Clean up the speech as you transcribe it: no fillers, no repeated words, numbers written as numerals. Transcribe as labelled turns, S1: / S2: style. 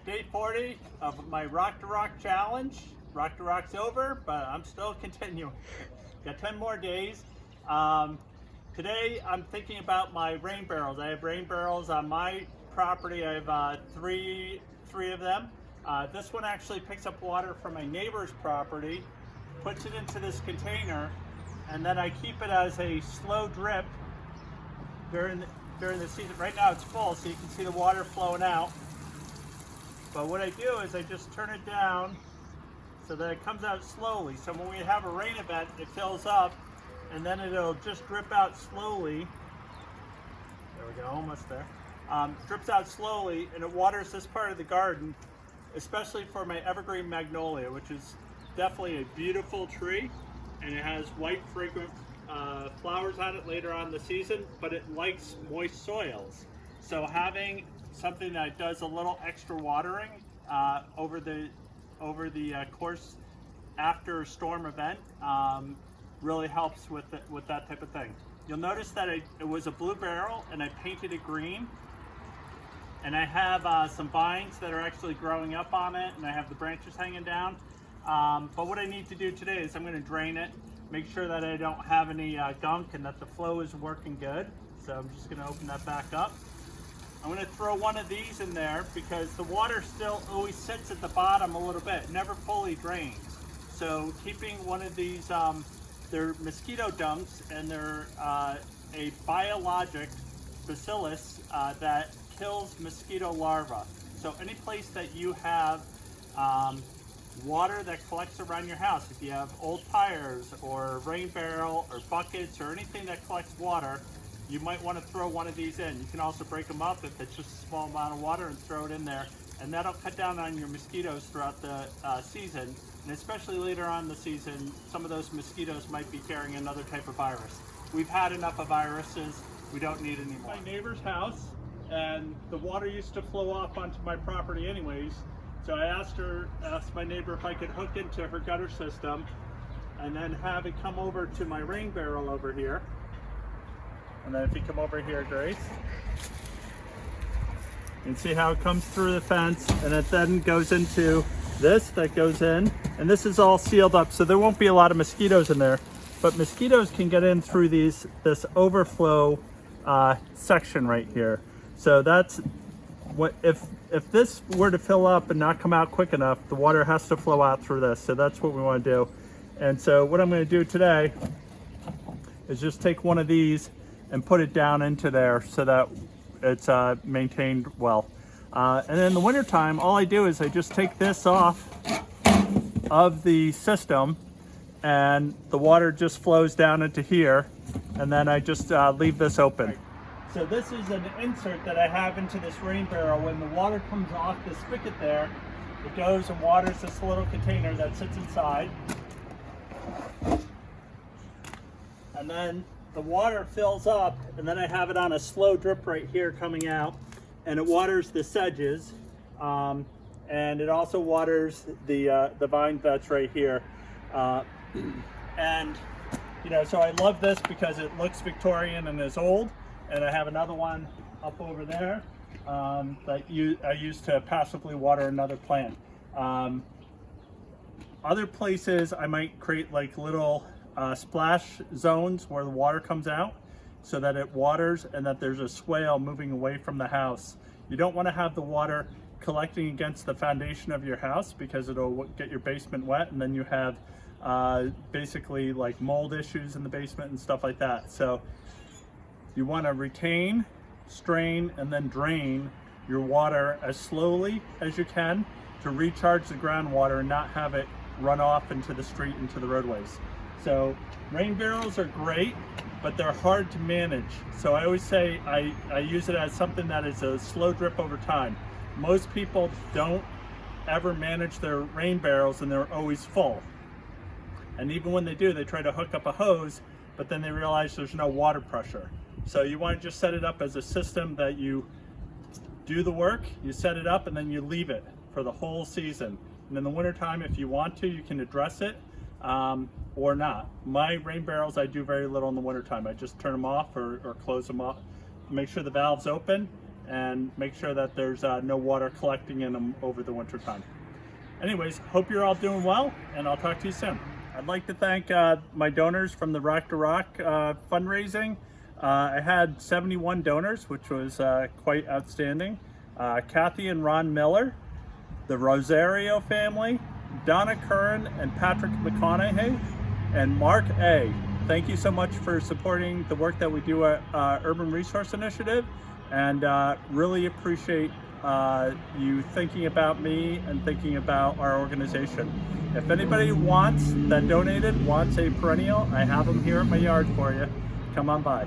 S1: day 40 of my Rock to Rock challenge. Rock to Rock's over, but I'm still continuing. Got 10 more days. Today I'm thinking about my rain barrels. I have rain barrels on my property. I have three of them. This one actually picks up water from my neighbor's property, puts it into this container, and then I keep it as a slow drip during the season. Right now it's full, so you can see the water flowing out. But what I do is I just turn it down so that it comes out slowly. So when we have a rain event, it fills up, and then it'll just drip out slowly. There we go, almost there. Drips out slowly, and it waters this part of the garden, especially for my evergreen magnolia, which is definitely a beautiful tree, and it has white fragrant flowers on it later on in the season, but it likes moist soils. So having something that does a little extra watering over the course after a storm event really helps with that type of thing. You'll notice that it was a blue barrel and I painted it green, and I have some vines that are actually growing up on it, and I have the branches hanging down. But what I need to do today is I'm going to drain it, make sure that I don't have any gunk and that the flow is working good. So I'm just going to open that back up. I'm going to throw one of these in there because the water still always sits at the bottom a little bit. It never fully drains. So keeping one of these, they're mosquito dunks, and they're a biologic bacillus that kills mosquito larvae. So any place that you have water that collects around your house, if you have old tires or rain barrel or buckets or anything that collects water, you might want to throw one of these in. You can also break them up if it's just a small amount of water and throw it in there, and that'll cut down on your mosquitoes throughout the season. And especially later on in the season, some of those mosquitoes might be carrying another type of virus. We've had enough of viruses, we don't need any more. My neighbor's house, and the water used to flow off onto my property anyways, so I asked my neighbor if I could hook into her gutter system and then have it come over to my rain barrel over here. And then if you come over here, Grace, you can see how it comes through the fence, and it then goes into this that goes in, and this is all sealed up, so there won't be a lot of mosquitoes in there, but mosquitoes can get in through this overflow section right here. So that's what, if this were to fill up and not come out quick enough, the water has to flow out through this. So that's what we want to do. And so what I'm going to do today is just take one of these and put it down into there so that it's maintained well. And then in the wintertime, all I do is I just take this off of the system, and the water just flows down into here, and then I just leave this open. So this is an insert that I have into this rain barrel. When the water comes off the spigot there, it goes and waters this little container that sits inside. And then the water fills up, and then I have it on a slow drip right here coming out, and it waters the sedges, and it also waters the vine that's right here. And you know, so I love this because it looks Victorian and is old. And I have another one up over there that I use to passively water another plant. Other places I might create like little splash zones where the water comes out so that it waters and that there's a swale moving away from the house. You don't want to have the water collecting against the foundation of your house because it'll get your basement wet, and then you have basically like mold issues in the basement and stuff like that. So you want to retain, strain, and then drain your water as slowly as you can to recharge the groundwater and not have it run off into the street, into the roadways. So rain barrels are great, but they're hard to manage. So I always say I use it as something that is a slow drip over time. Most people don't ever manage their rain barrels, and they're always full. And even when they do, they try to hook up a hose, but then they realize there's no water pressure. So you want to just set it up as a system that you do the work, you set it up, and then you leave it for the whole season. And in the wintertime, if you want to, you can address it or not. My rain barrels, I do very little in the wintertime. I just turn them off or close them off, make sure the valve's open, and make sure that there's no water collecting in them over the winter time. Anyways, hope you're all doing well, and I'll talk to you soon. I'd like to thank my donors from the Rock to Rock fundraising. I had 71 donors, which was quite outstanding. Kathy and Ron Miller, the Rosario family, Donna Curran and Patrick McConaughey, and Mark A. Thank you so much for supporting the work that we do at Urban Resource Initiative, and really appreciate you thinking about me and thinking about our organization. If anybody that donated wants a perennial, I have them here at my yard for you. Come on by.